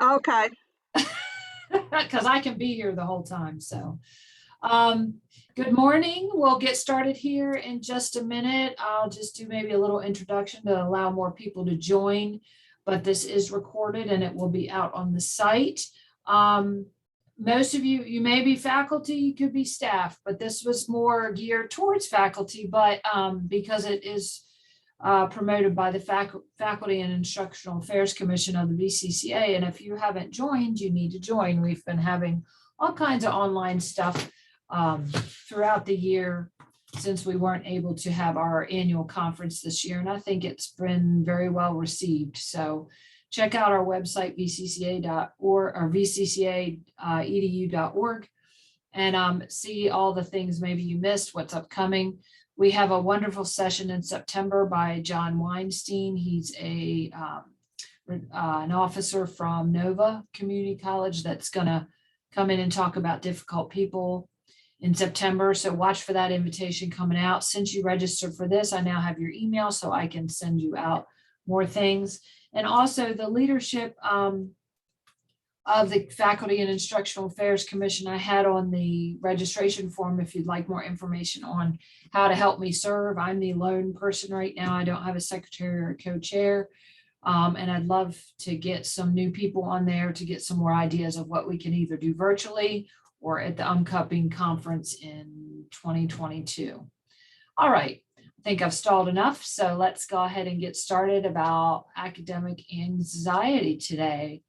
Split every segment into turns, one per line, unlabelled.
Okay.
Because I can be here the whole time. So good morning. We'll get started here in just a minute. I'll just do maybe a little introduction to allow more people to join, but this is recorded and it will be out on the site. Most of you may be faculty, you could be staff, but this was more geared towards faculty, but because it is promoted by the Faculty and Instructional Affairs Commission of the VCCA. And if you haven't joined, you need to join. We've been having all kinds of online stuff throughout the year since we weren't able to have our annual conference this year. And I think it's been very well received. So check out our website, vcca.org or vcca.edu.org, and see all the things maybe you missed, what's upcoming. We have a wonderful session in September by John Weinstein. He's an officer from Nova Community College that's going to come in and talk about difficult people in September. So watch for that invitation coming out. Since you registered for this, I now have your email so I can send you out more things. And also the leadership of the Faculty and Instructional Affairs Commission I had on the registration form if you'd like more information on how to help me serve. I'm the lone person right now. I don't have a secretary or a co-chair. And I'd love to get some new people on there to get some more ideas of what we can either do virtually or at the upcoming conference in 2022. All right, I think I've stalled enough. So let's go ahead and get started about academic anxiety today.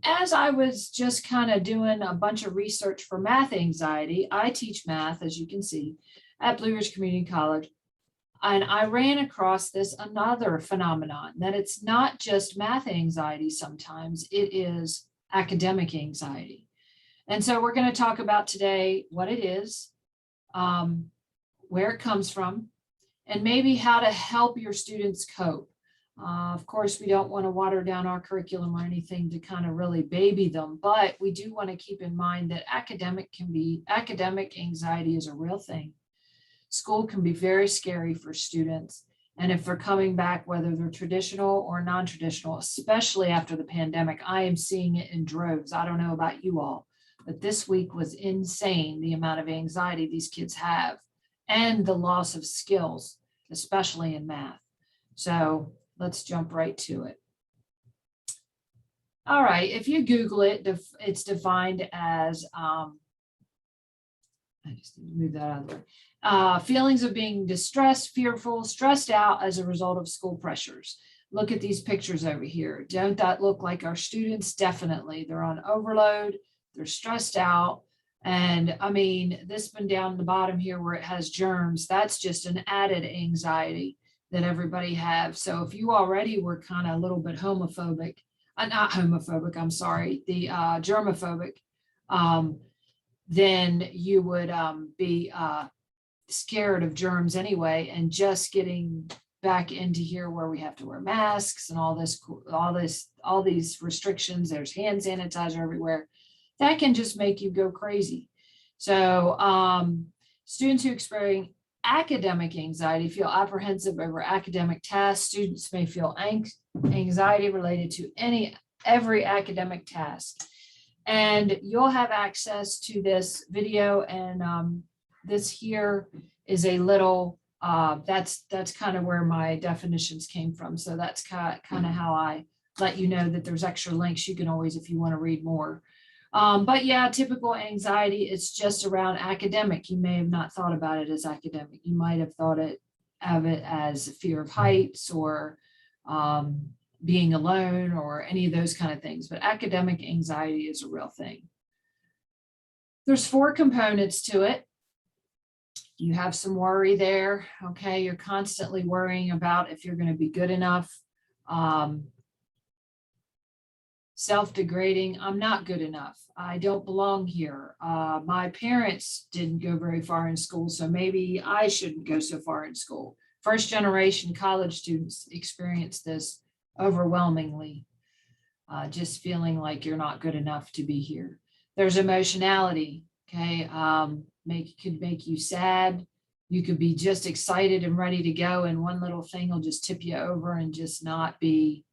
As I was just kind of doing a bunch of research for math anxiety, I teach math, as you can see, at Blue Ridge Community College. And I ran across this another phenomenon that it's not just math anxiety sometimes, it is academic anxiety. And so we're going to talk about today what it is, where it comes from, and maybe how to help your students cope. Of course, we don't want to water down our curriculum or anything to kind of really baby them, but we do want to keep in mind that academic anxiety is a real thing. School can be very scary for students. And if they're coming back, whether they're traditional or non-traditional, especially after the pandemic, I am seeing it in droves. I don't know about you all, but this week was insane, the amount of anxiety these kids have and the loss of skills, especially in math. So let's jump right to it. All right, if you Google it, it's defined as, I just need to move that out of the way. Feelings of being distressed, fearful, stressed out as a result of school pressures. Look at these pictures over here. Don't that look like our students? Definitely. They're on overload, they're stressed out. And I mean, this one down the bottom here where it has germs, that's just an added anxiety that everybody have. So if you already were kind of a little bit homophobic, not homophobic, I'm sorry, the germophobic, then you would be scared of germs anyway. And just getting back into here where we have to wear masks and all these restrictions, there's hand sanitizer everywhere, that can just make you go crazy. So students who experience academic anxiety feel apprehensive over academic tasks. Students may feel anxiety related to every academic task. And you'll have access to this video, and this here is a little, that's kind of where my definitions came from. So that's kind of how I let you know that there's extra links. You can always, if you want to read more. But yeah, typical anxiety, it's just around academic. You may have not thought about it as academic. You might have thought of it as fear of heights or being alone or any of those kind of things. But academic anxiety is a real thing. There's 4 components to it. You have some worry there. Okay, you're constantly worrying about if you're going to be good enough. Self-degrading, I'm not good enough. I don't belong here. My parents didn't go very far in school, so maybe I shouldn't go so far in school. First generation college students experience this overwhelmingly, just feeling like you're not good enough to be here. There's emotionality, okay? Could make you sad. You could be just excited and ready to go, and one little thing will just tip you over and just not be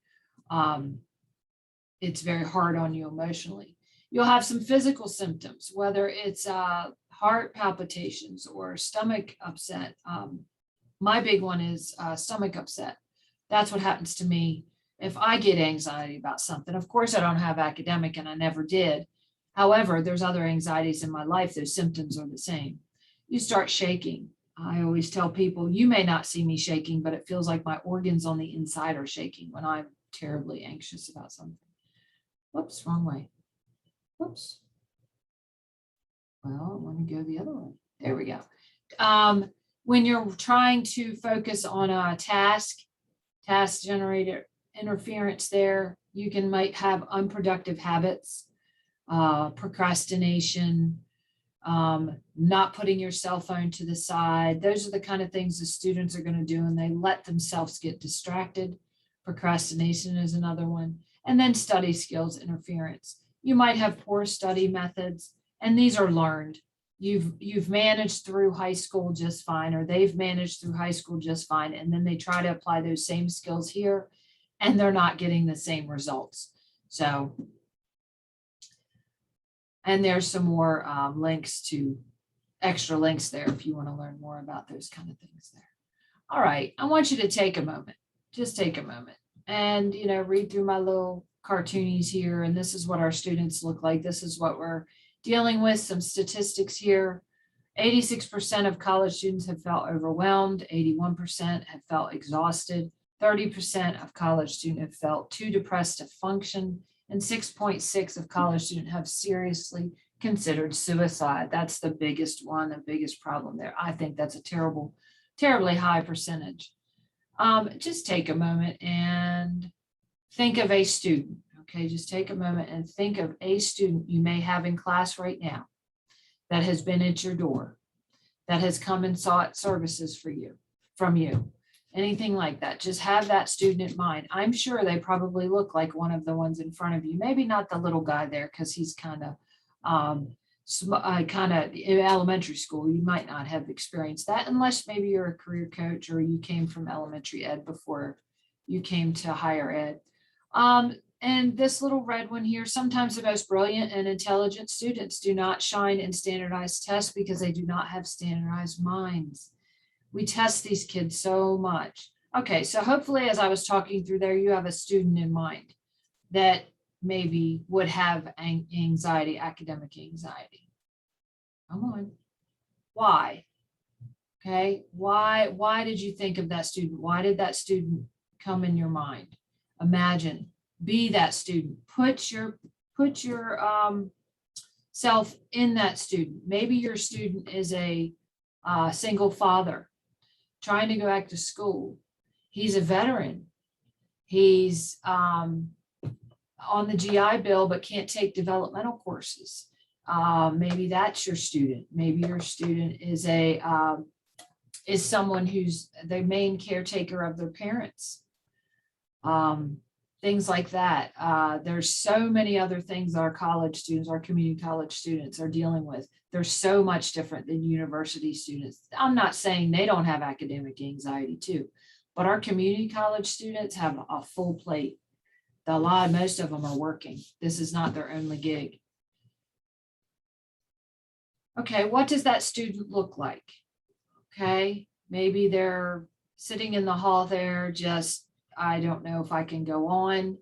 it's very hard on you emotionally. You'll have some physical symptoms, whether it's heart palpitations or stomach upset. My big one is stomach upset. That's what happens to me if I get anxiety about something. Of course, I don't have academic and I never did. However, there's other anxieties in my life. Those symptoms are the same. You start shaking. I always tell people, you may not see me shaking, but it feels like my organs on the inside are shaking when I'm terribly anxious about something. Whoops, wrong way. Whoops. Well, I want to go the other way. There we go. When you're trying to focus on a task generator interference there, you might have unproductive habits, procrastination, not putting your cell phone to the side. Those are the kind of things the students are going to do, and they let themselves get distracted. Procrastination is another one. And then study skills interference. You might have poor study methods, and these are learned. You've managed through high school just fine, or they've managed through high school just fine, and then they try to apply those same skills here, and they're not getting the same results. So, and there's some more extra links there if you want to learn more about those kind of things there. All right, I want you to take a moment, just take a moment and, read through my little cartoonies here. And this is what our students look like. This is what we're dealing with. Some statistics here. 86% of college students have felt overwhelmed. 81% have felt exhausted. 30% of college students have felt too depressed to function. And 6.6% of college students have seriously considered suicide. That's the biggest one, the biggest problem there. I think that's a terribly high percentage. Just take a moment and think of a student. Okay, just take a moment and think of a student you may have in class right now that has been at your door, that has come and sought services from you, anything like that. Just have that student in mind. I'm sure they probably look like one of the ones in front of you. Maybe not the little guy there because he's kind of in elementary school. You might not have experienced that unless maybe you're a career coach or you came from elementary ed before you came to higher ed. And this little red one here, sometimes the most brilliant and intelligent students do not shine in standardized tests because they do not have standardized minds. We test these kids so much. Okay, so hopefully as I was talking through there, you have a student in mind that maybe would have anxiety, academic anxiety. Come on. Why? Okay, why did you think of that student? Why did that student come in your mind? Imagine. Be that student. Put your self in that student. Maybe your student is a single father trying to go back to school. He's a veteran. He's on the GI Bill but can't take developmental courses. Maybe that's your student. Maybe your student is someone who's the main caretaker of their parents. Things like that. There's so many other things our college students, our community college students are dealing with. They're so much different than university students. I'm not saying they don't have academic anxiety too, but our community college students have a full plate. Most of them are working. This is not their only gig. Okay, what does that student look like? Okay, maybe they're sitting in the hall there just, I don't know if I can go on.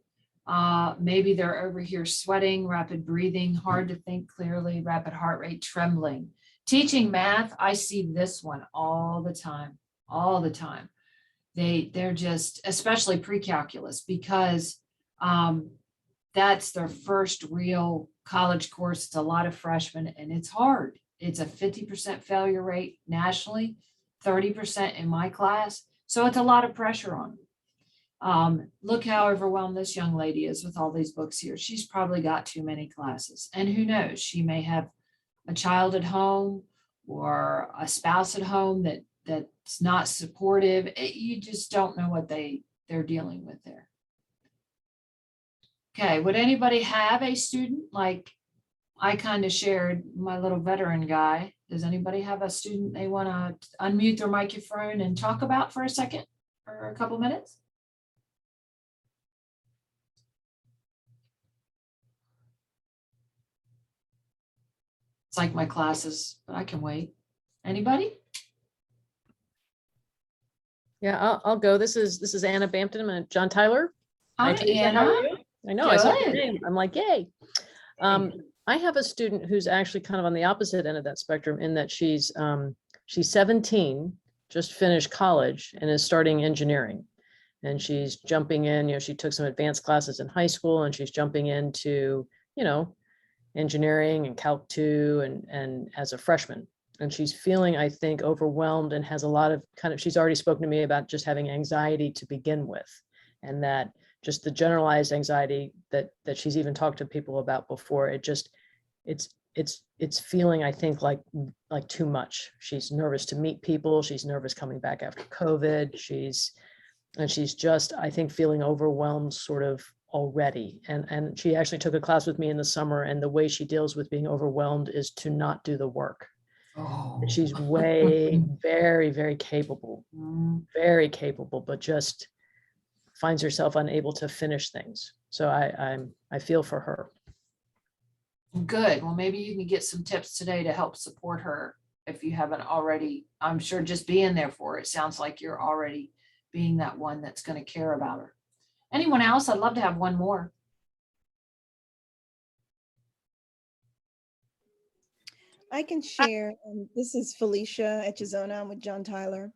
Maybe they're over here sweating, rapid breathing, hard to think clearly, rapid heart rate, trembling. Teaching math, I see this one all the time. They're just, especially pre-calculus, because that's their first real college course. It's a lot of freshmen and it's hard. It's a 50% failure rate nationally, 30% in my class. So it's a lot of pressure on them. Look how overwhelmed this young lady is with all these books here. She's probably got too many classes, and who knows, she may have a child at home or a spouse at home that's not supportive. You just don't know what they're dealing with there. Okay, would anybody have a student like I kind of shared my little veteran guy? Does anybody have a student they want to unmute their microphone and talk about for a second or a couple minutes? It's like my classes, but I can wait. Anybody?
Yeah, I'll go. This is Anna Bampton and John Tyler.
Hi,
Teresa, how
Anna.
are you? I know, I saw your
Good.
name. I'm like, yay. I have a student who's actually kind of on the opposite end of that spectrum in that she's 17, just finished college and is starting engineering. And she's jumping in, she took some advanced classes in high school and she's jumping into, engineering and Calc 2 and as a freshman. And she's feeling, I think, overwhelmed and has a lot of she's already spoken to me about just having anxiety to begin with. And that just the generalized anxiety that she's even talked to people about before, it's feeling, I think, like too much. She's nervous to meet people. She's nervous coming back after COVID. She's just, I think, feeling overwhelmed sort of already. And she actually took a class with me in the summer, and the way she deals with being overwhelmed is to not do the work.
Oh.
She's very, very capable, but just finds herself unable to finish things. So I feel for her.
Good. Well, maybe you can get some tips today to help support her if you haven't already. I'm sure just being there for her, it sounds like you're already being that one that's going to care about her. Anyone else? I'd love to have one more.
I can share. This is Felicia Echezona. I'm with John Tyler.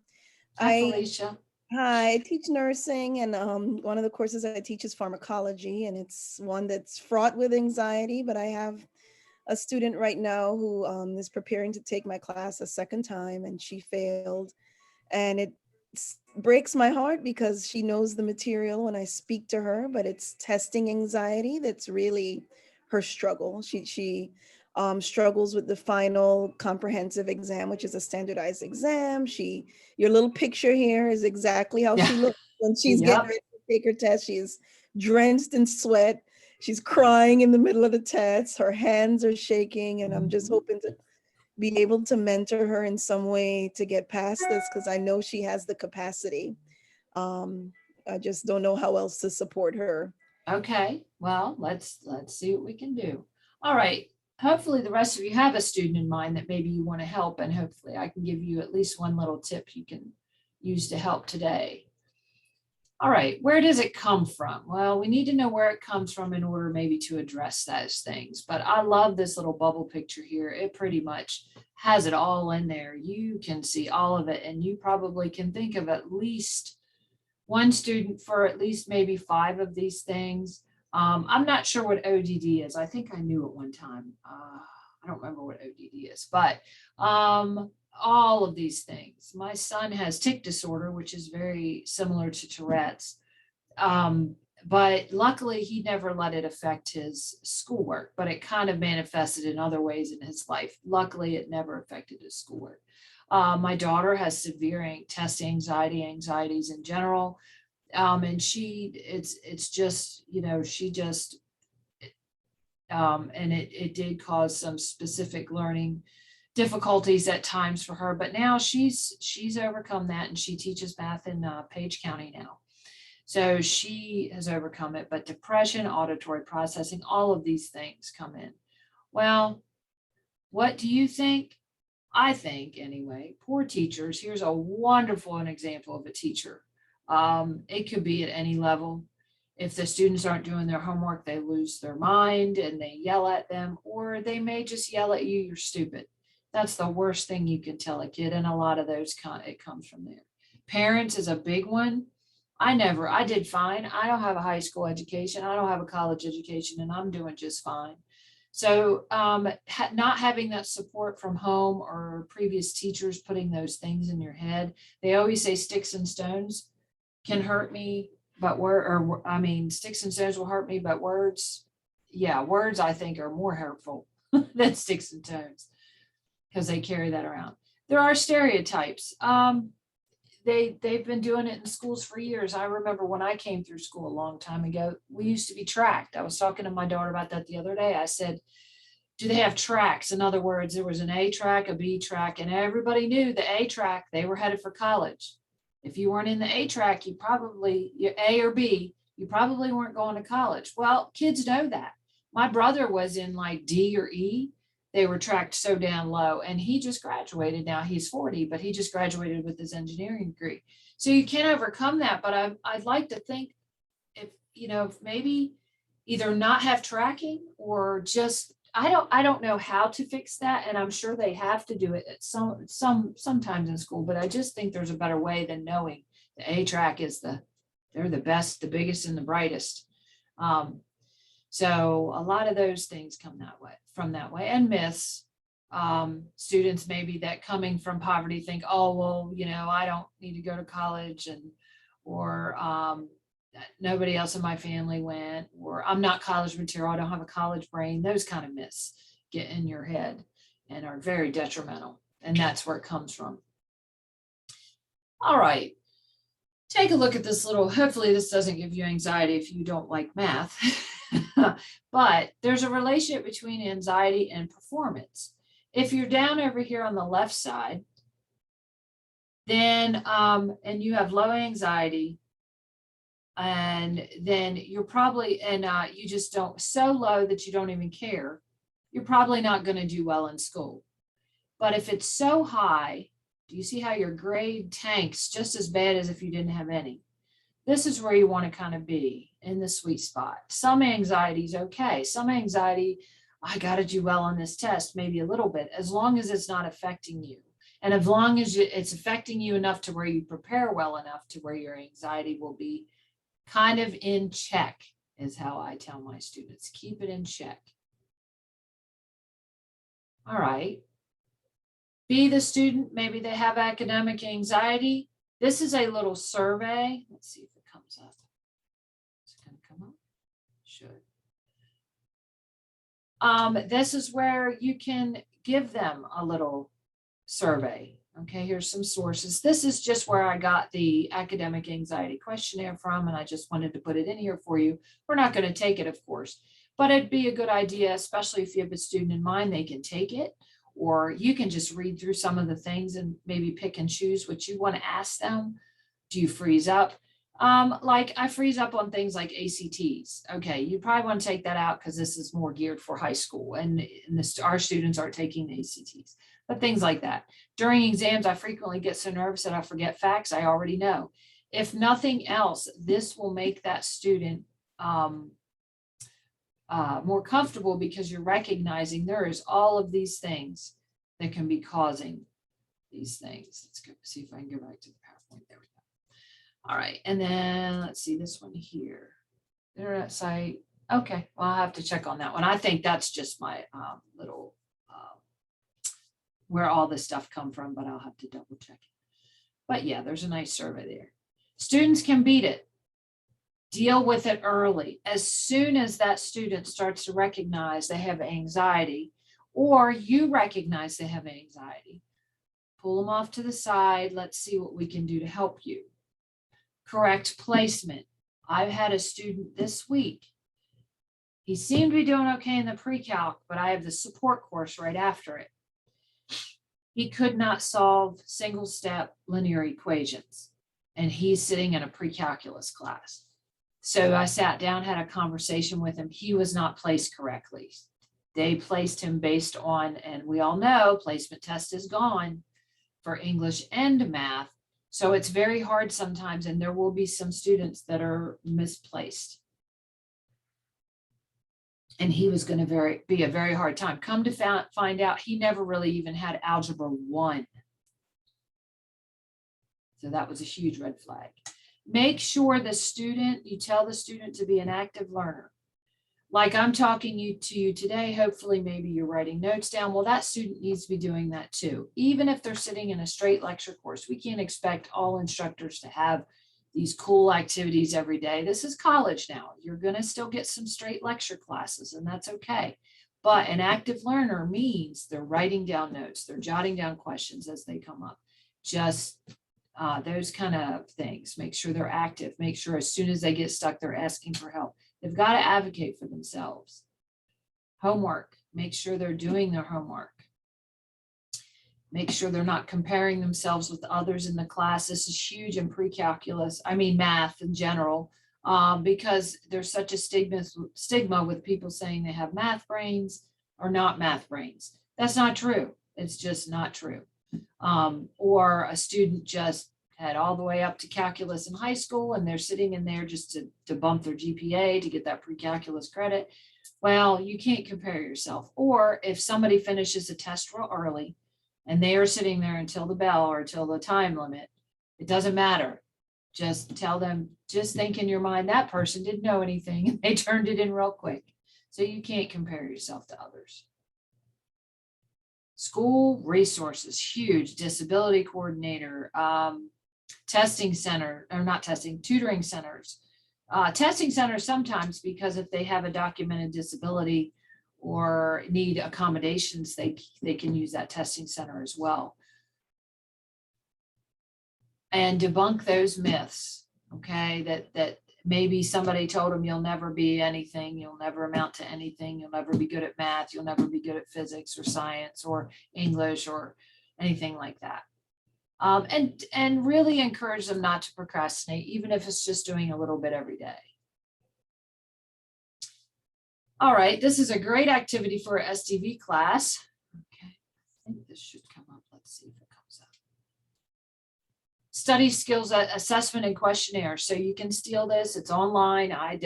Hi, Felicia.
Hi, I teach nursing, and one of the courses I teach is pharmacology, and it's one that's fraught with anxiety, but I have a student right now who is preparing to take my class a second time, and she failed. And it breaks my heart because she knows the material when I speak to her, but it's testing anxiety that's really her struggle. She struggles with the final comprehensive exam, which is a standardized exam. Your little picture here is exactly how she looks when she's getting ready to take her test. She is drenched in sweat. She's crying in the middle of the test. Her hands are shaking, and I'm just hoping to be able to mentor her in some way to get past this, because I know she has the capacity. I just don't know how else to support her.
Okay, well, let's see what we can do. All right. Hopefully the rest of you have a student in mind that maybe you want to help, and hopefully I can give you at least one little tip you can use to help today. All right, where does it come from? Well, we need to know where it comes from in order maybe to address those things. But I love this little bubble picture here. It pretty much has it all in there. You can see all of it, and you probably can think of at least one student for at least maybe 5 of these things. I'm not sure what ODD is. I think I knew at one time. I don't remember what ODD is, but all of these things. My son has tic disorder, which is very similar to Tourette's. But luckily he never let it affect his schoolwork, but it kind of manifested in other ways in his life. Luckily, it never affected his schoolwork. My daughter has severe test anxieties in general. And it's just, she just, and it did cause some specific learning difficulties at times for her, but now she's overcome that, and she teaches math in Page County now. So she has overcome it, but depression, auditory processing, all of these things come in. Well, what do you think? I think anyway, poor teachers. Here's a wonderful example of a teacher. It could be at any level. If the students aren't doing their homework, they lose their mind and they yell at them, or they may just yell at you, you're stupid. That's the worst thing you can tell a kid. And a lot of those, it comes from there. Parents is a big one. I did fine. I don't have a high school education. I don't have a college education, and I'm doing just fine. So not having that support from home or previous teachers putting those things in your head. They always say sticks and stones can hurt me, but sticks and stones will hurt me, but words I think are more hurtful than sticks and stones, because they carry that around. There are stereotypes. They've been doing it in schools for years. I remember when I came through school a long time ago, we used to be tracked. I was talking to my daughter about that the other day. I said, do they have tracks? In other words, there was an A track, a B track, and everybody knew the A track, they were headed for college. If you weren't in the A track, you're A or B, you probably weren't going to college. Well, kids know that. My brother was in like D or E, they were tracked so down low. And he just graduated. Now he's 40, but he just graduated with his engineering degree. So you can't overcome that. But I'd like to think if, if maybe either not have tracking or just, I don't know how to fix that. And I'm sure they have to do it at sometimes in school, but I just think there's a better way than knowing the A-track is they're the best, the biggest, and the brightest. So a lot of those things come from that way, and myths. Students maybe that coming from poverty think, oh, well, I don't need to go to college, or nobody else in my family went, or I'm not college material, I don't have a college brain. Those kind of myths get in your head and are very detrimental. And that's where it comes from. All right. Take a look at this little, hopefully this doesn't give you anxiety if you don't like math, but there's a relationship between anxiety and performance. If you're down over here on the left side, then, and you have low anxiety, and then you're probably, and you just don't, so low that you don't even care, you're probably not going to do well in school. But if it's so high, do you see how your grade tanks just as bad as if you didn't have any? This is where you want to kind of be in the sweet spot. Some anxiety is okay. Some anxiety, I got to do well on this test, maybe a little bit, as long as it's not affecting you. And as long as it's affecting you enough to where you prepare well enough to where your anxiety will be kind of in check, is how I tell my students. Keep it in check. All right. Be the student, maybe they have academic anxiety. This is a little survey. Let's see if it comes up. It's going to come up. Should. This is where you can give them a little survey. Okay, here's some sources. This is just where I got the academic anxiety questionnaire from, and I just wanted to put it in here for you. We're not going to take it, of course, but it'd be a good idea, especially if you have a student in mind, they can take it. Or you can just read through some of the things and maybe pick and choose what you want to ask them. Do you freeze up? Like I freeze up on things like ACTs. Okay, you probably want to take that out because this is more geared for high school, and our students aren't taking the ACTs, but things like that. During exams, I frequently get so nervous that I forget facts I already know. If nothing else, this will make that student more comfortable because you're recognizing there is all of these things that can be causing these things. Let's go see if I can go back to the PowerPoint. There we go. All right. And then let's see this one here. Internet site. Okay. Well, I'll have to check on that one. I think that's just my little, where all this stuff come from, but I'll have to double check it. But yeah, there's a nice survey there. Students can beat it. Deal with it early. As soon as that student starts to recognize they have anxiety, or you recognize they have anxiety, pull them off to the side. Let's see what we can do to help you. Correct placement. I've had a student this week. He seemed to be doing okay in the pre-calc, but I have the support course right after it. He could not solve single-step linear equations, and he's sitting in a pre-calculus class. So I sat down, had a conversation with him. He was not placed correctly. They placed him based on, and we all know placement test is gone for English and math. So it's very hard sometimes, and there will be some students that are misplaced. And he was going to be a very hard time. Come to find out, he never really even had Algebra 1. So that was a huge red flag. Make sure you tell the student to be an active learner. Like I'm talking to you today, hopefully maybe you're writing notes down. Well, that student needs to be doing that too. Even if they're sitting in a straight lecture course, we can't expect all instructors to have these cool activities every day. This is college now. You're going to still get some straight lecture classes, and that's okay. But an active learner means they're writing down notes, they're jotting down questions as they come up. Just those kind of things. Make sure they're active. Make sure as soon as they get stuck, they're asking for help. They've got to advocate for themselves. Homework. Make sure they're doing their homework. Make sure they're not comparing themselves with others in the class. This is huge in pre-calculus. I mean, math in general, because there's such a stigma with people saying they have math brains are not math brains. That's not true. It's just not true. Or a student just had all the way up to calculus in high school and they're sitting in there just to bump their GPA to get that pre-calculus credit. Well, you can't compare yourself. Or if somebody finishes a test real early and they are sitting there until the bell or until the time limit, it doesn't matter. Just tell them, just think in your mind, that person didn't know anything and they turned it in real quick. So you can't compare yourself to others. School resources, huge. Disability coordinator, testing center, or not testing, tutoring centers. Testing centers sometimes, because if they have a documented disability or need accommodations, they can use that testing center as well. And debunk those myths, okay, that maybe somebody told them you'll never be anything, you'll never amount to anything, you'll never be good at math, you'll never be good at physics or science or English or anything like that. And really encourage them not to procrastinate, even if it's just doing a little bit every day. All right, this is a great activity for a STV class. Okay, I think this should come up. Let's see if it comes up. Study skills assessment and questionnaire. So you can steal this. It's online. I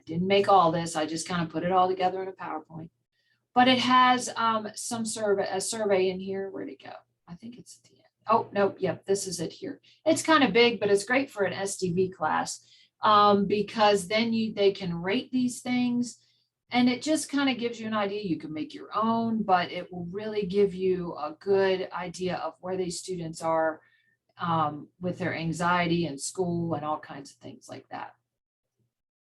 didn't make all this. I just kind of put it all together in a PowerPoint. But it has a survey in here. Where'd it go? I think it's at the end. Oh, no, yep, this is it here. It's kind of big, but it's great for an STV class because then they can rate these things. And it just kind of gives you an idea. You can make your own, but it will really give you a good idea of where these students are with their anxiety in school and all kinds of things like that.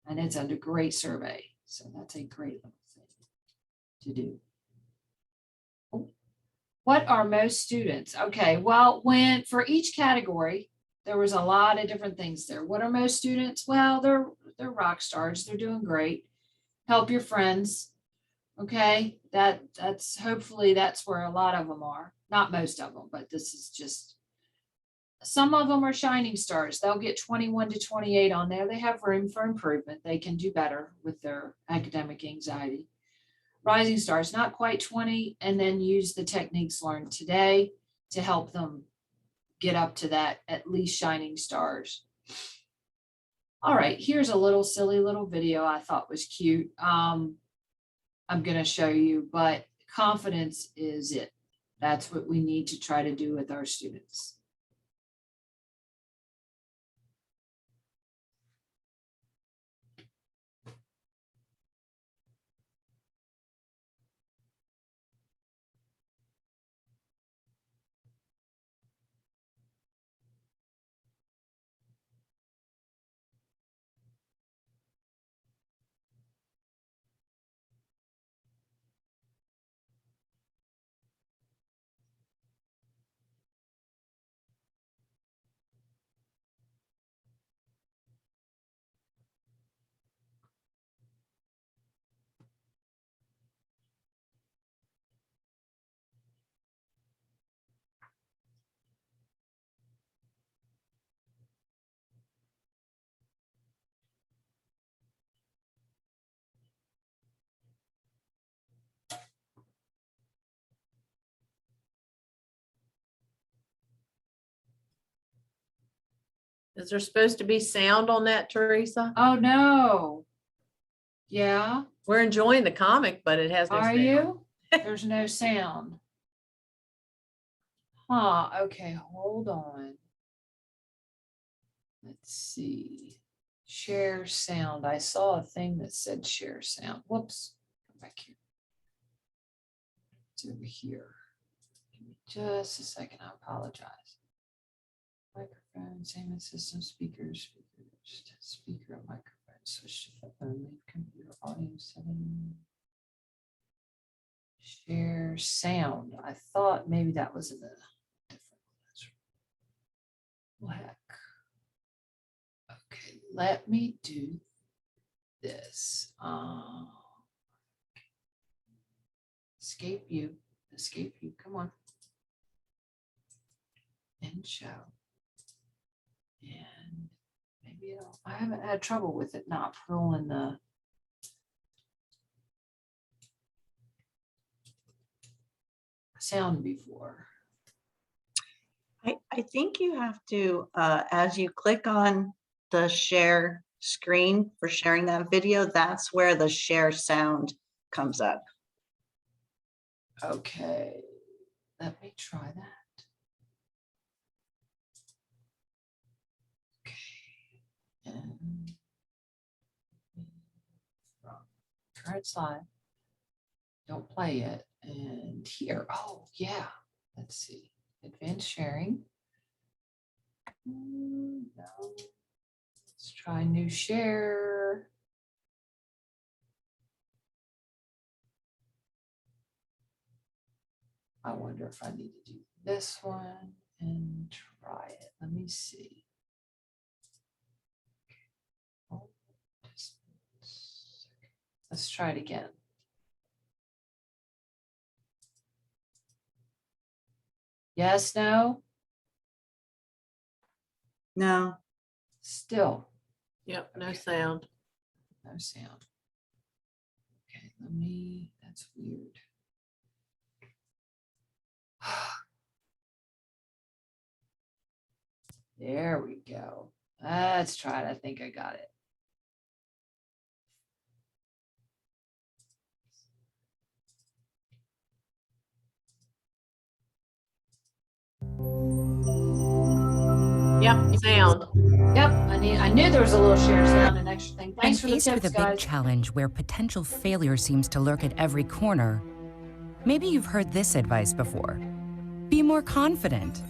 And it's a great survey. So that's a great little thing to do. What are most students? Okay, well, for each category, there was a lot of different things there. What are most students? Well, they're rock stars. They're doing great. Help your friends. Okay, that's hopefully that's where a lot of them are. Not most of them, but this is just, some of them are shining stars. They'll get 21 to 28 on there. They have room for improvement. They can do better with their academic anxiety. Rising stars, not quite 20, and then use the techniques learned today to help them get up to that at least shining stars. All right, here's a little silly little video I thought was cute. I'm going to show you, but confidence is it. That's what we need to try to do with our students.
Is there supposed to be sound on that, Teresa?
Oh, no. Yeah.
We're enjoying the comic, but it has no
Are
sound.
you? There's no sound. Huh, okay, hold on. Let's see. Share sound. I saw a thing that said share sound. Whoops. Come back here. It's over here. Give me just a second. I apologize. Microphone, same as system speakers, speaker and microphone. Switch to phone, computer audio setting. Share sound. I thought maybe that was in a different one. Heck. Okay, let me do this. Escape view, come on. And show. And maybe I haven't had trouble with it not pulling the sound before.
I think you have to, as you click on the share screen for sharing that video, that's where the share sound comes up.
Okay, let me try that. Okay. And from current slide, don't play it. And here, oh yeah, let's see, advanced sharing. No, let's try new share. I wonder if I need to do this one and try it. Let me see. Oh, just a second. Let's try it again. Yes, no,
No,
still
Yep, no sound.
no sound. Okay, that's weird. There we go. Let's try it. I think I got it.
Yep, sound.
Yep, I knew there was a little share sound and extra thing.
When
Thanks for the
faced with
tips,
a big
guys.
challenge where potential failure seems to lurk at every corner, maybe you've heard this advice before. Be more confident.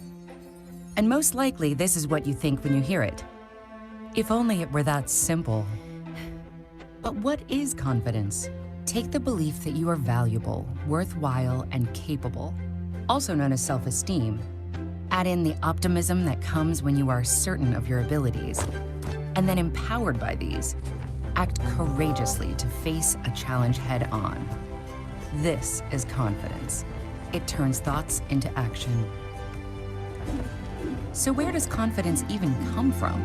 And most likely, this is what you think when you hear it. If only it were that simple. But what is confidence? Take the belief that you are valuable, worthwhile, and capable, also known as self-esteem. Add in the optimism that comes when you are certain of your abilities. And then empowered by these, act courageously to face a challenge head on. This is confidence. It turns thoughts into action. So where does confidence even come from?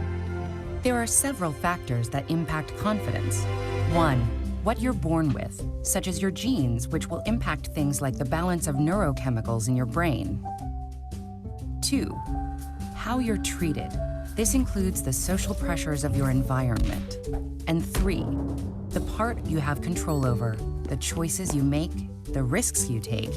There are several factors that impact confidence. 1, what you're born with, such as your genes, which will impact things like the balance of neurochemicals in your brain. 2, how you're treated. This includes the social pressures of your environment. And 3, the part you have control over, the choices you make, the risks you take,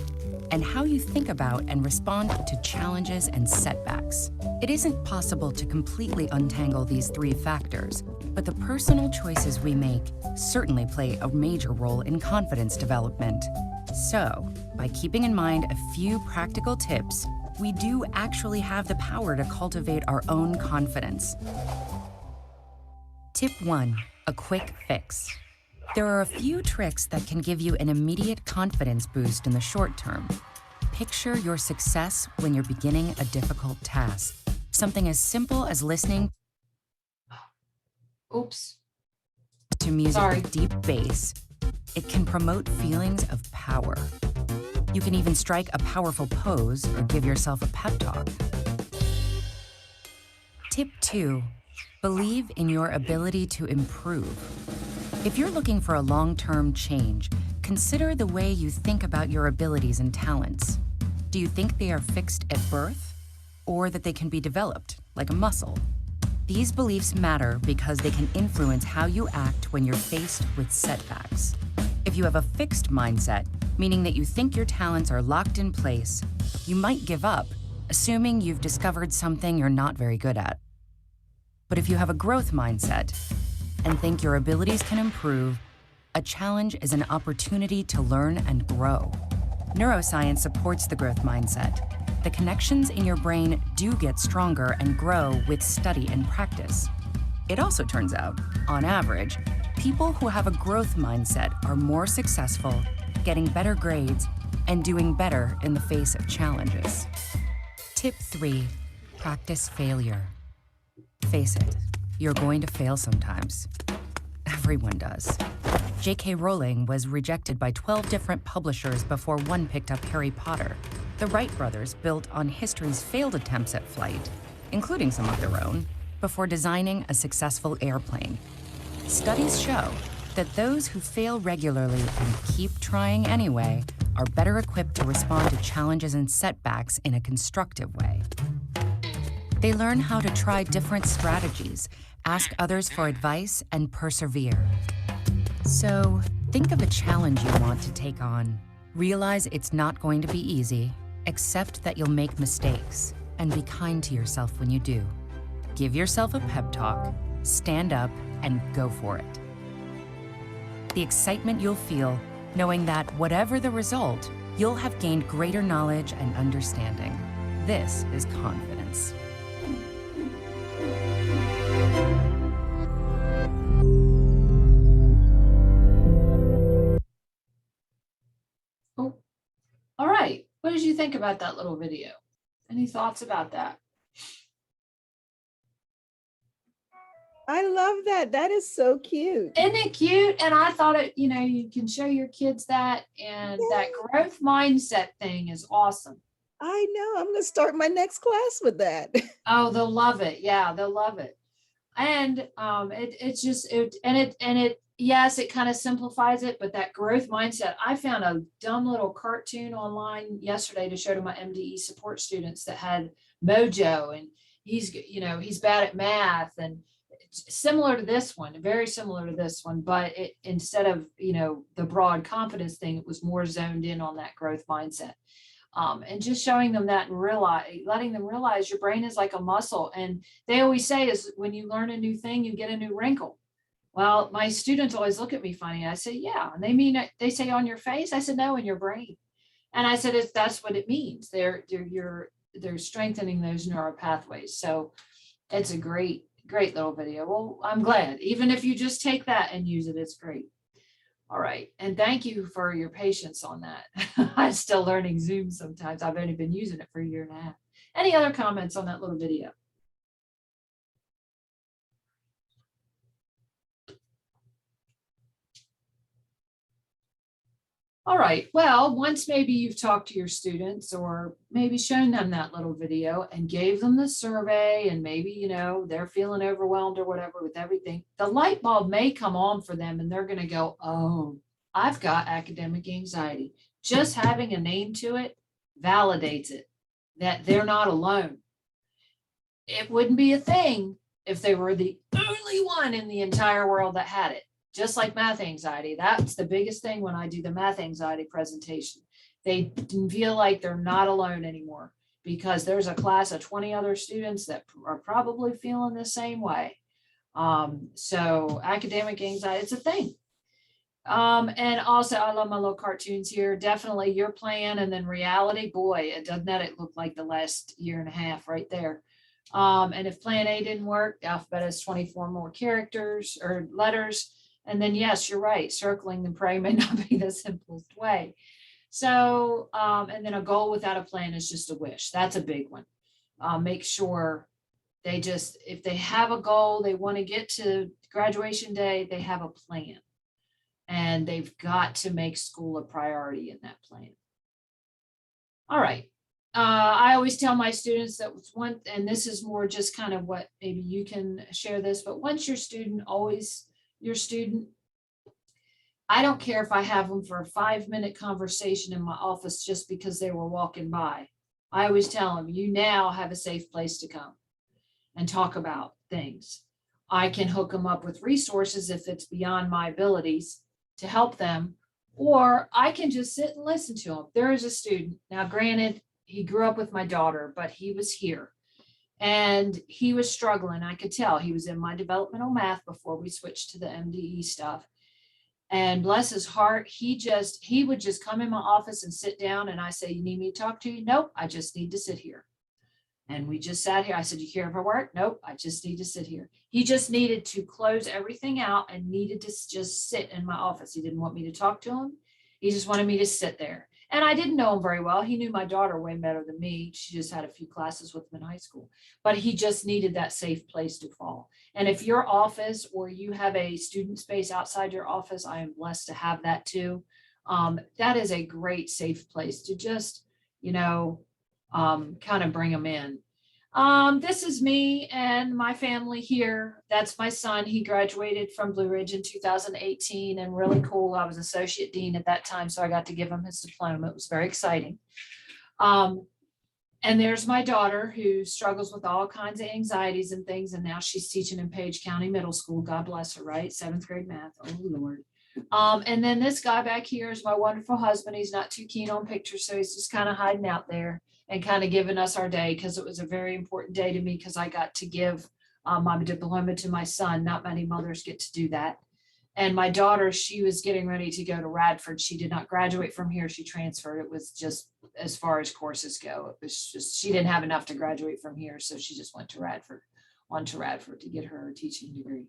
and how you think about and respond to challenges and setbacks. It isn't possible to completely untangle these 3 factors, but the personal choices we make certainly play a major role in confidence development. So, by keeping in mind a few practical tips, we do actually have the power to cultivate our own confidence. Tip 1, a quick fix. There are a few tricks that can give you an immediate confidence boost in the short term. Picture your success when you're beginning a difficult task. Something as simple as listening
Oops.
to music
Sorry.
with deep bass. It can promote feelings of power. You can even strike a powerful pose or give yourself a pep talk. Tip 2, believe in your ability to improve. If you're looking for a long-term change, consider the way you think about your abilities and talents. Do you think they are fixed at birth, or that they can be developed, like a muscle? These beliefs matter because they can influence how you act when you're faced with setbacks. If you have a fixed mindset, meaning that you think your talents are locked in place, you might give up, assuming you've discovered something you're not very good at. But if you have a growth mindset and think your abilities can improve, a challenge is an opportunity to learn and grow. Neuroscience supports the growth mindset. The connections in your brain do get stronger and grow with study and practice. It also turns out, on average, people who have a growth mindset are more successful, getting better grades, and doing better in the face of challenges. Tip 3, practice failure. Face it, you're going to fail sometimes. Everyone does. J.K. Rowling was rejected by 12 different publishers before one picked up Harry Potter. The Wright brothers built on history's failed attempts at flight, including some of their own, before designing a successful airplane. Studies show that those who fail regularly and keep trying anyway are better equipped to respond to challenges and setbacks in a constructive way. They learn how to try different strategies, ask others for advice, and persevere. So, think of a challenge you want to take on. Realize it's not going to be easy. Accept that you'll make mistakes, and be kind to yourself when you do. Give yourself a pep talk, stand up, and go for it. The excitement you'll feel knowing that whatever the result, you'll have gained greater knowledge and understanding. This is confidence.
Oh, all right. What did you think about that little video? Any thoughts about that?
I love that. That is so cute.
Isn't it cute? And I thought it, you can show your kids that, and that growth mindset thing is awesome.
I know. I'm going to start my next class with that.
Oh, they'll love it. Yeah, they'll love it. And yes, it kind of simplifies it, but that growth mindset, I found a dumb little cartoon online yesterday to show to my MDE support students that had Mojo, and he's bad at math, and similar to this one, very similar to this one, but instead of, the broad confidence thing, it was more zoned in on that growth mindset. And just showing them that and letting them realize your brain is like a muscle. And they always say is when you learn a new thing, you get a new wrinkle. Well, my students always look at me funny. I say, yeah. And they say on your face. I said, no, in your brain. And I said, that's what it means. They're strengthening those neural pathways. So it's a great little video. Well, I'm glad. Even if you just take that and use it, it's great. All right. And thank you for your patience on that. I'm still learning Zoom sometimes. I've only been using it for a year and a half. Any other comments on that little video? All right. Well, once maybe you've talked to your students or maybe shown them that little video and gave them the survey, and maybe, they're feeling overwhelmed or whatever with everything, the light bulb may come on for them and they're going to go, oh, I've got academic anxiety. Just having a name to it validates it, that they're not alone. It wouldn't be a thing if they were the only one in the entire world that had it. Just like math anxiety, that's the biggest thing when I do the math anxiety presentation. They feel like they're not alone anymore because there's a class of 20 other students that are probably feeling the same way. So academic anxiety, it's a thing. And also I love my little cartoons here. Definitely your plan and then reality. Boy, doesn't it look like the last year and a half right there. And if plan A didn't work, the alphabet has 24 more characters or letters. And then, yes, you're right. Circling and praying may not be the simplest way. So, and then a goal without a plan is just a wish. That's a big one. Make sure if they have a goal, they want to get to graduation day, they have a plan. And they've got to make school a priority in that plan. All right. I always tell my students that and this is more just kind of what maybe you can share this, but once your student, always your student. I don't care if I have them for a 5-minute conversation in my office just because they were walking by. I always tell them, you now have a safe place to come and talk about things. I can hook them up with resources if it's beyond my abilities to help them, or I can just sit and listen to them. There is a student, now granted, he grew up with my daughter, but he was here. And he was struggling. I could tell he was in my developmental math before we switched to the MDE stuff. And bless his heart, he would just come in my office and sit down. And I say, you need me to talk to you? Nope, I just need to sit here. And we just sat here. I said, you care for work? Nope, I just need to sit here. He just needed to close everything out and needed to just sit in my office. He didn't want me to talk to him. He just wanted me to sit there. And I didn't know him very well. He knew my daughter way better than me. She just had a few classes with him in high school, but he just needed that safe place to fall. And if your office or you have a student space outside your office, I am blessed to have that too. That is a great safe place to just, kind of bring them in. This is me and my family here. That's my son. He graduated from Blue Ridge in 2018 and really cool. I was associate dean at that time, so I got to give him his diploma. It was very exciting. And there's my daughter who struggles with all kinds of anxieties and things. And now she's teaching in Page County Middle School. God bless her, right? 7th grade math. Oh, Lord. And then this guy back here is my wonderful husband. He's not too keen on pictures, so he's just kind of hiding out there and kind of giving us our day, because it was a very important day to me, because I got to give my diploma to my son. Not many mothers get to do that. And my daughter, she was getting ready to go to Radford. She did not graduate from here. She transferred. It was just, as far as courses go, it was just, she didn't have enough to graduate from here. So she just went to Radford, on to Radford to get her teaching degree.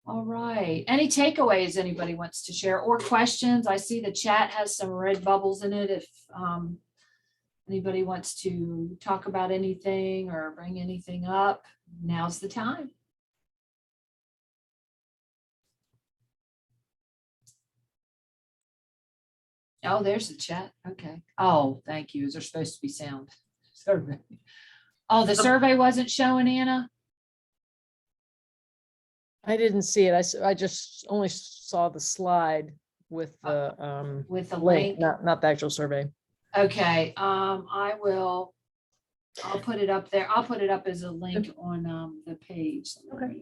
All right. Any takeaways anybody wants to share, or questions? I see the chat has some red bubbles in it. If anybody wants to talk about anything or bring anything up, now's the time. Oh, there's the chat. Okay. Oh, thank you. Is there supposed to be sound? Survey. Oh, the survey wasn't showing, Anna?
I didn't see it. I just only saw the slide with the
With the
link,
link.
not the actual survey.
Okay, I'll put it up there. I'll put it up as a link on the page.
Okay.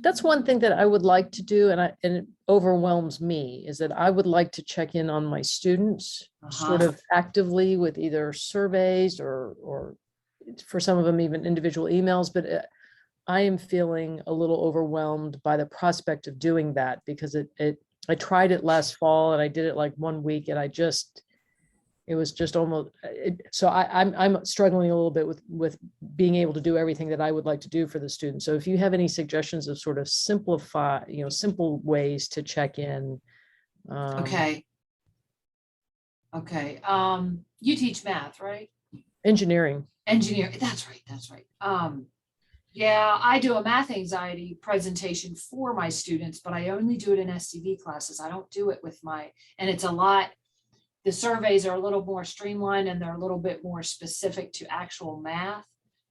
That's one thing that I would like to do, and it overwhelms me, is that I would like to check in on my students sort of actively with either surveys or for some of them even individual emails, but I am feeling a little overwhelmed by the prospect of doing that, because I tried it last fall and I did it like 1 week and it was just almost, so I'm struggling a little bit with being able to do everything that I would like to do for the students. So if you have any suggestions of sort of simple ways to check in.
Okay. Okay. You teach math, right?
Engineering.
Engineering. That's right. That's right. Yeah, I do a math anxiety presentation for my students, but I only do it in SCV classes. I don't do it with and it's a lot. The surveys are a little more streamlined and they're a little bit more specific to actual math.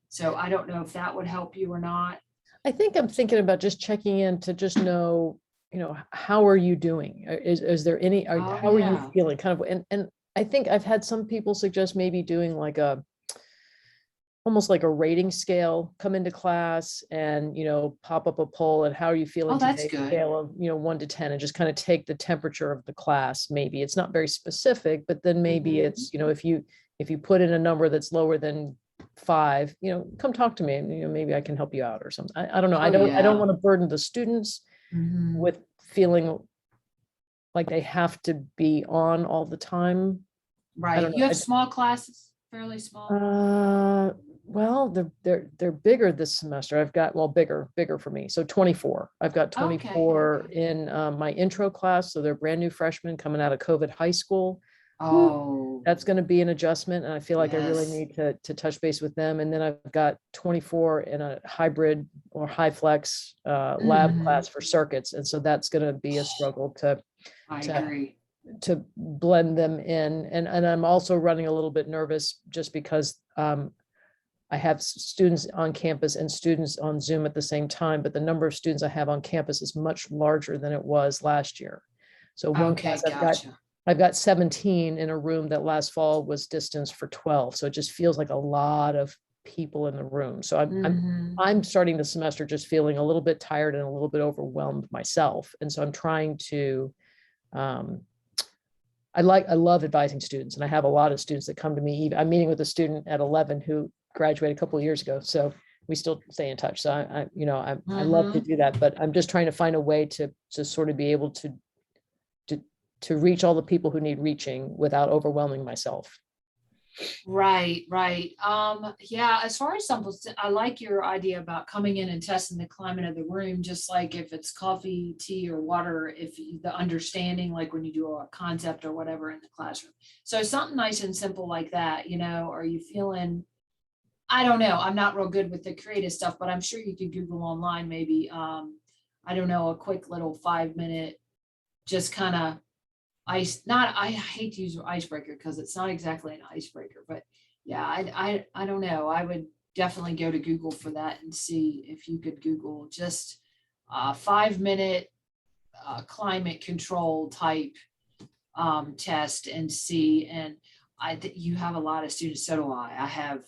So I don't know if that would help you or not.
I think I'm thinking about just checking in to just know, how are you doing? Is there any, how are you feeling? Kind of, and I think I've had some people suggest maybe doing like almost like a rating scale, come into class and, pop up a poll and how are you feeling
Oh, that's
today?
good.
Scale of, 1 to 10, and just kind of take the temperature of the class. Maybe it's not very specific, but then maybe it's, if you put in a number that's lower than 5, come talk to me and, maybe I can help you out or something. I don't know. I don't want to burden the students with feeling like they have to be on all the time.
Right. You have small classes, fairly small.
Well, they're bigger this semester. I've got, bigger for me. So 24. I've got 24 in my intro class. So they're brand new freshmen coming out of COVID high school.
Oh,
That's going to be an adjustment. And I feel like I really need to touch base with them. And then I've got 24 in a hybrid or high flex lab class for circuits. And so that's going to be a struggle
I agree.
to blend them in. And I'm also running a little bit nervous just because I have students on campus and students on Zoom at the same time, but the number of students I have on campus is much larger than it was last year. So one class I've got 17 in a room that last fall was distanced for 12. So it just feels like a lot of people in the room. So I'm starting the semester just feeling a little bit tired and a little bit overwhelmed myself. And so I'm trying to, I love advising students, and I have a lot of students that come to me. I'm meeting with a student at 11 who graduated a couple of years ago. So we still stay in touch. So I love to do that, but I'm just trying to find a way to sort of be able to reach all the people who need reaching without overwhelming myself.
Right. Yeah, as far as samples, I like your idea about coming in and testing the climate of the room, just like if it's coffee, tea, or water, the understanding, like when you do a concept or whatever in the classroom. So something nice and simple like that, are you feeling, I don't know, I'm not real good with the creative stuff, but I'm sure you could Google online, maybe, I don't know, a quick little 5-minute, just kind of I hate to use icebreaker because it's not exactly an icebreaker, but yeah, I don't know. I would definitely go to Google for that and see if you could Google just a 5-minute climate control type test and see. And you have a lot of students, so do I. I have,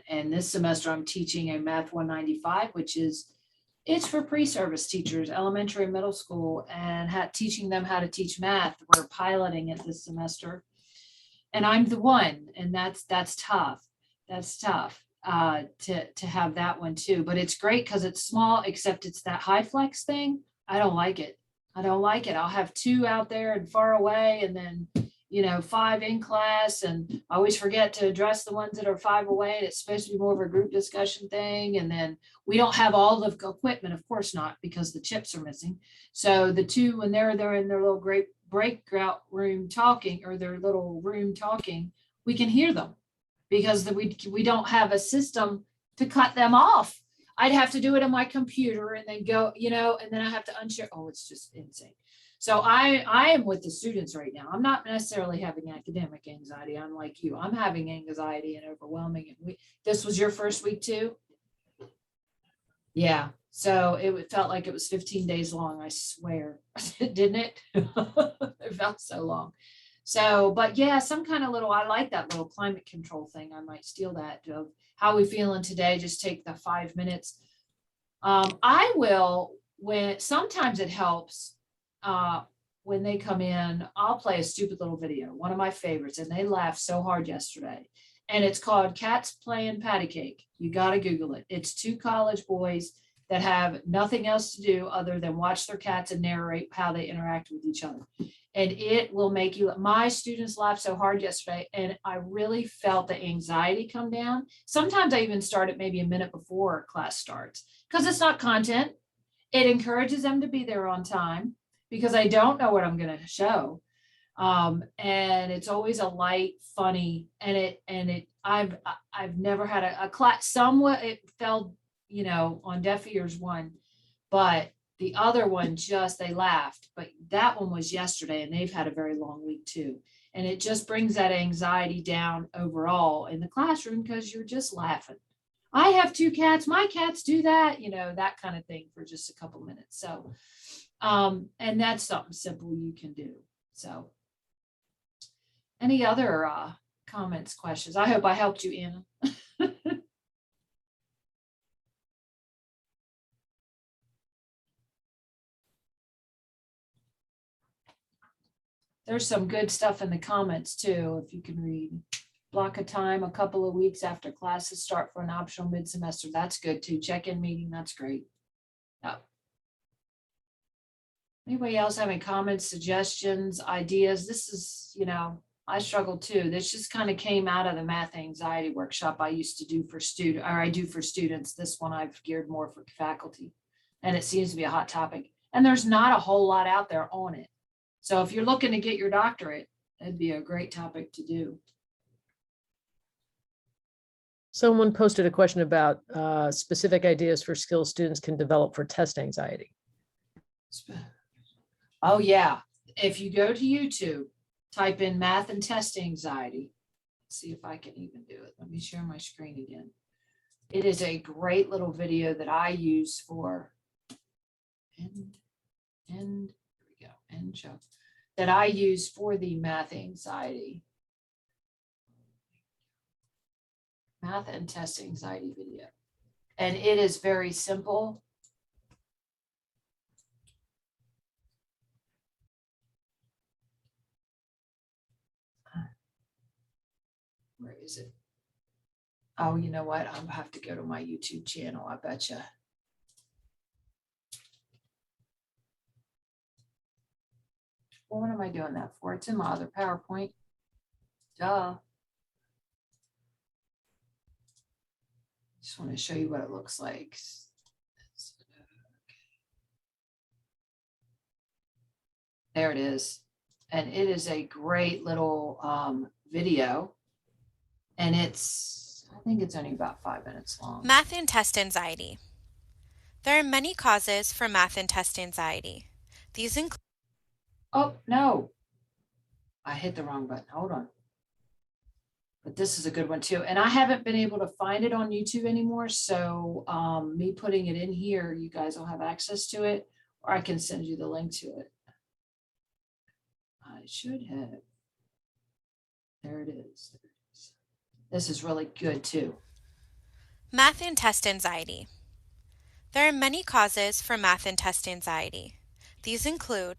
and this semester I'm teaching a Math 195, which is, it's for pre-service teachers, elementary and middle school, and teaching them how to teach math. We're piloting it this semester. And I'm the one, and that's tough. That's tough to have that one too. But it's great because it's small, except it's that high flex thing. I don't like it. I'll have 2 out there and far away, and then 5 in class, and I always forget to address the ones that are 5 away, and it's supposed to be more of a group discussion thing. And then we don't have all the equipment, of course not, because the chips are missing. So the 2, when they're in their little great breakout room talking, or their little room talking, we can hear them because we don't have a system to cut them off. I'd have to do it on my computer and then go, and then I have to unshare. Oh, it's just insane. So I am with the students right now. I'm not necessarily having academic anxiety. I'm like you. I'm having anxiety and overwhelming. And this was your first week too? Yeah. So it felt like it was 15 days long, I swear. Didn't it? It felt so long. So, but yeah, some kind of I like that little climate control thing. I might steal that of how we feeling today. Just take the 5 minutes. I will, sometimes it helps when they come in, I'll play a stupid little video, one of my favorites, and they laughed so hard yesterday. And it's called Cats Playing Patty Cake. You got to Google it. It's 2 college boys that have nothing else to do other than watch their cats and narrate how they interact with each other. And it will make you, my students laughed so hard yesterday, and I really felt the anxiety come down. Sometimes I even start it maybe a minute before class starts because it's not content. It encourages them to be there on time because I don't know what I'm going to show. And it's always a light, funny, and I've never had a class, somewhat it fell, on deaf ears one, but the other one they laughed, but that one was yesterday, and they've had a very long week too. And it just brings that anxiety down overall in the classroom because you're just laughing. I have 2 cats, my cats do that, that kind of thing for just a couple minutes. So, and that's something simple you can do. So any other comments, questions? I hope I helped you, Anna. There's some good stuff in the comments too, if you can read. Block a time a couple of weeks after classes start for an optional mid-semester. That's good too. Check-in meeting, that's great. Yep. Anybody else have any comments, suggestions, ideas? This is, I struggle too. This just kind of came out of the math anxiety workshop I used to do for I do for students. This one I've geared more for faculty, and it seems to be a hot topic. And there's not a whole lot out there on it. So if you're looking to get your doctorate, it'd be a great topic to do.
Someone posted a question about specific ideas for skills students can develop for test anxiety.
Oh yeah. If you go to YouTube, type in math and test anxiety. Let's see if I can even do it. Let me share my screen again. It is a great little video that I use for that I use for the math anxiety. Math and test anxiety video. And it is very simple. Where is it? Oh, you know what? I'll have to go to my YouTube channel, I betcha. Well, what am I doing that for? It's in my other PowerPoint. Duh. Just want to show you what it looks like. There it is. And it is a great little video. And I think it's only about 5 minutes long.
Math and test anxiety. There are many causes for math and test anxiety. These include...
Oh, no. I hit the wrong button. Hold on. But this is a good one too. And I haven't been able to find it on YouTube anymore. So me putting it in here, you guys will have access to it, or I can send you the link to it. I should have. There it is. This is really good too.
Math and test anxiety. There are many causes for math and test anxiety. These include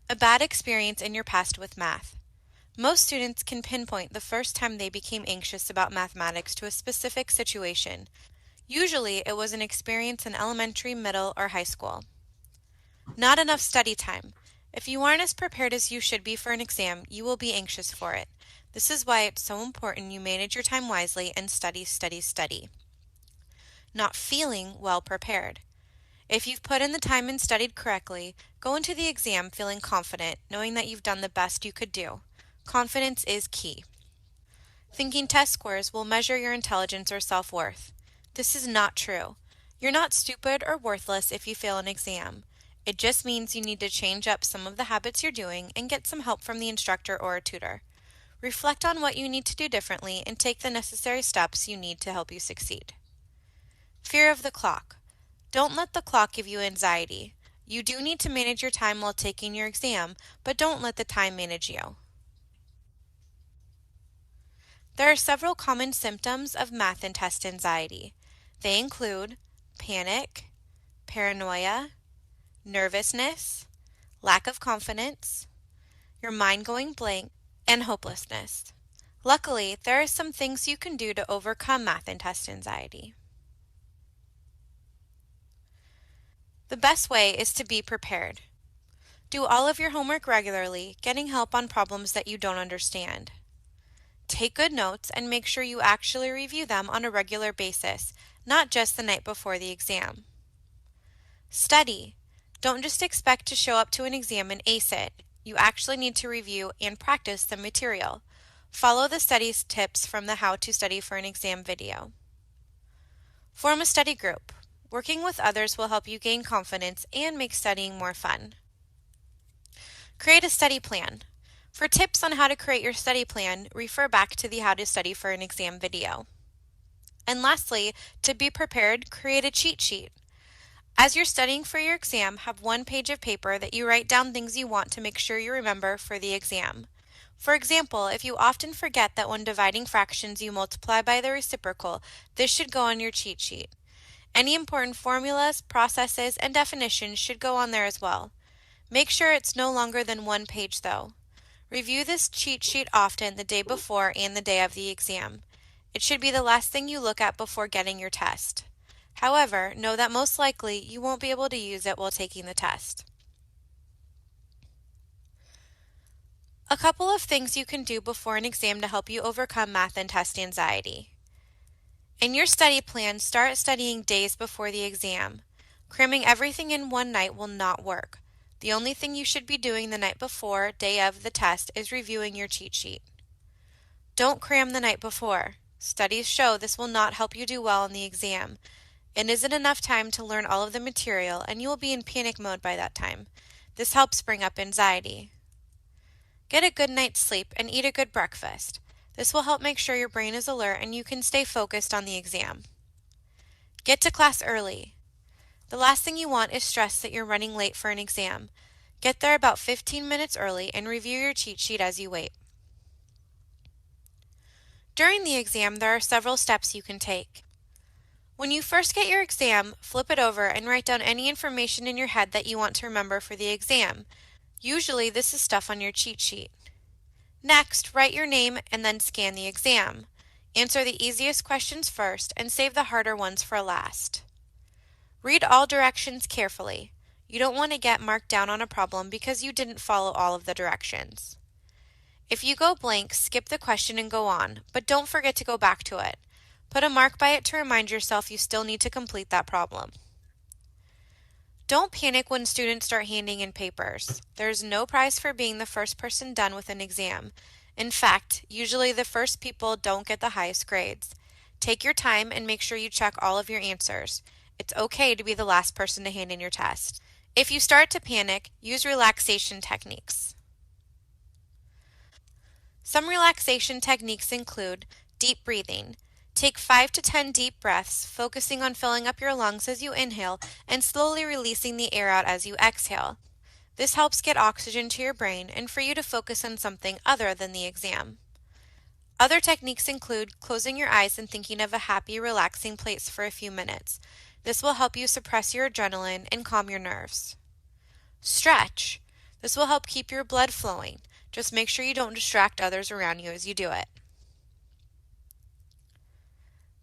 a bad experience in your past with math. Most students can pinpoint the first time they became anxious about mathematics to a specific situation. Usually, it was an experience in elementary, middle, or high school. Not enough study time. If you aren't as prepared as you should be for an exam, you will be anxious for it. This is why it's so important you manage your time wisely and study, study, study. Not feeling well prepared. If you've put in the time and studied correctly, go into the exam feeling confident, knowing that you've done the best you could do. Confidence is key. Thinking test scores will measure your intelligence or self-worth. This is not true. You're not stupid or worthless if you fail an exam. It just means you need to change up some of the habits you're doing and get some help from the instructor or a tutor. Reflect on what you need to do differently and take the necessary steps you need to help you succeed. Fear of the clock. Don't let the clock give you anxiety. You do need to manage your time while taking your exam, but don't let the time manage you. There are several common symptoms of math and test anxiety. They include panic, paranoia, nervousness, lack of confidence, your mind going blank, and hopelessness. Luckily, there are some things you can do to overcome math and test anxiety. The best way is to be prepared. Do all of your homework regularly, getting help on problems that you don't understand. Take good notes and make sure you actually review them on a regular basis, not just the night before the exam. Study. Don't just expect to show up to an exam and ace it. You actually need to review and practice the material. Follow the study tips from the How to Study for an Exam video. Form a study group. Working with others will help you gain confidence and make studying more fun. Create a study plan. For tips on how to create your study plan, refer back to the How to Study for an Exam video. And lastly, to be prepared, create a cheat sheet. As you're studying for your exam, have one page of paper that you write down things you want to make sure you remember for the exam. For example, if you often forget that when dividing fractions you multiply by the reciprocal, this should go on your cheat sheet. Any important formulas, processes, and definitions should go on there as well. Make sure it's no longer than one page though. Review this cheat sheet often the day before and the day of the exam. It should be the last thing you look at before getting your test. However, know that most likely you won't be able to use it while taking the test. A couple of things you can do before an exam to help you overcome math and test anxiety. In your study plan, start studying days before the exam. Cramming everything in one night will not work. The only thing you should be doing the night before, day of the test, is reviewing your cheat sheet. Don't cram the night before. Studies show this will not help you do well in the exam. It isn't enough time to learn all of the material, and you will be in panic mode by that time. This helps bring up anxiety. Get a good night's sleep and eat a good breakfast. This will help make sure your brain is alert and you can stay focused on the exam. Get to class early. The last thing you want is stress that you're running late for an exam. Get there about 15 minutes early and review your cheat sheet as you wait. During the exam, there are several steps you can take. When you first get your exam, flip it over and write down any information in your head that you want to remember for the exam. Usually this is stuff on your cheat sheet. Next, write your name and then scan the exam. Answer the easiest questions first and save the harder ones for last. Read all directions carefully. You don't want to get marked down on a problem because you didn't follow all of the directions. If you go blank, skip the question and go on, but don't forget to go back to it. Put a mark by it to remind yourself you still need to complete that problem. Don't panic when students start handing in papers. There is no prize for being the first person done with an exam. In fact, usually the first people don't get the highest grades. Take your time and make sure you check all of your answers. It's okay to be the last person to hand in your test. If you start to panic, use relaxation techniques. Some relaxation techniques include deep breathing. Take 5 to 10 deep breaths, focusing on filling up your lungs as you inhale and slowly releasing the air out as you exhale. This helps get oxygen to your brain and for you to focus on something other than the exam. Other techniques include closing your eyes and thinking of a happy, relaxing place for a few minutes. This will help you suppress your adrenaline and calm your nerves. Stretch. This will help keep your blood flowing. Just make sure you don't distract others around you as you do it.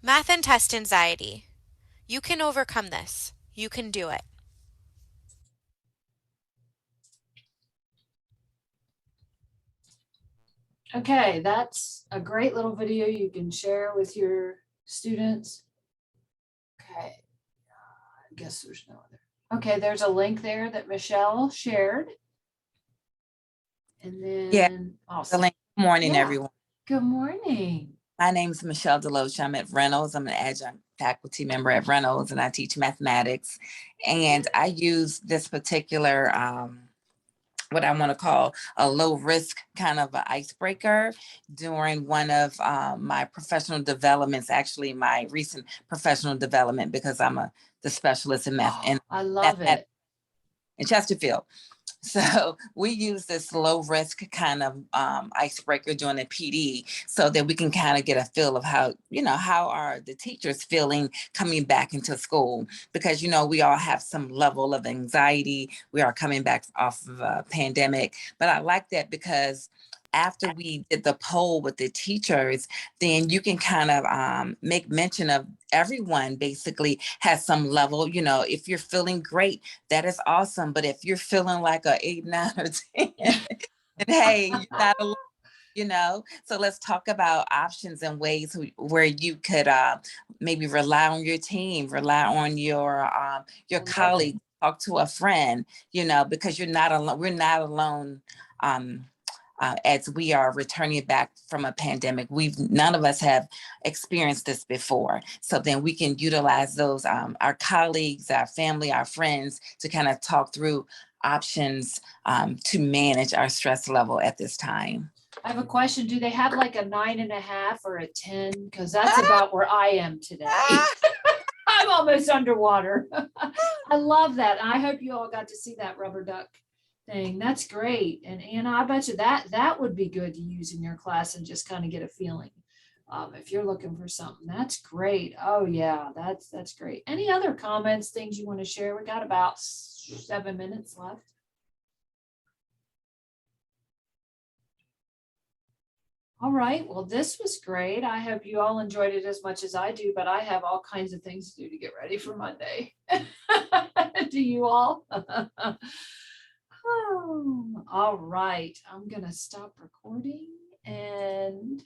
Math and test anxiety. You can overcome this. You can do it.
Okay, that's a great little video you can share with your students. Okay, I guess there's no other. Okay, there's a link there that Michelle shared. And
Yeah,
then,
the
awesome.
link. Good morning,
Yeah.
everyone.
Good morning.
My name is Michelle Deloach. I'm at Reynolds. I'm an adjunct faculty member at Reynolds, and I teach mathematics. And I use this particular, what I want to call a low risk kind of an icebreaker during one of my professional developments, actually my recent professional development, because I'm the specialist in math and
I love
mathematics
it.
in Chesterfield. So we use this low risk kind of icebreaker during the PD so that we can kind of get a feel of how, how are the teachers feeling coming back into school? Because, we all have some level of anxiety. We are coming back off of a pandemic. But I like that because after we did the poll with the teachers, then you can kind of make mention of everyone basically has some level, if you're feeling great, that is awesome. But if you're feeling like a 8, 9, or 10, then hey, you're not alone. So let's talk about options and ways where you could maybe rely on your team, rely on your colleague, talk to a friend, because you're not alone. We're not alone. As we are returning back from a pandemic, none of us have experienced this before. So then we can utilize those, our colleagues, our family, our friends, to kind of talk through options to manage our stress level at this time.
I have a question. Do they have like a 9.5 or a 10? Because that's about where I am today. I'm almost underwater. I love that. I hope you all got to see that rubber duck thing. That's great. And Anna, I bet you that would be good to use in your class and just kind of get a feeling. If you're looking for something, that's great. Oh yeah, that's great. Any other comments, things you want to share? We got about 7 minutes left. All right, well, this was great. I hope you all enjoyed it as much as I do, but I have all kinds of things to do to get ready for Monday. Do you all? Oh, all right, I'm gonna stop recording and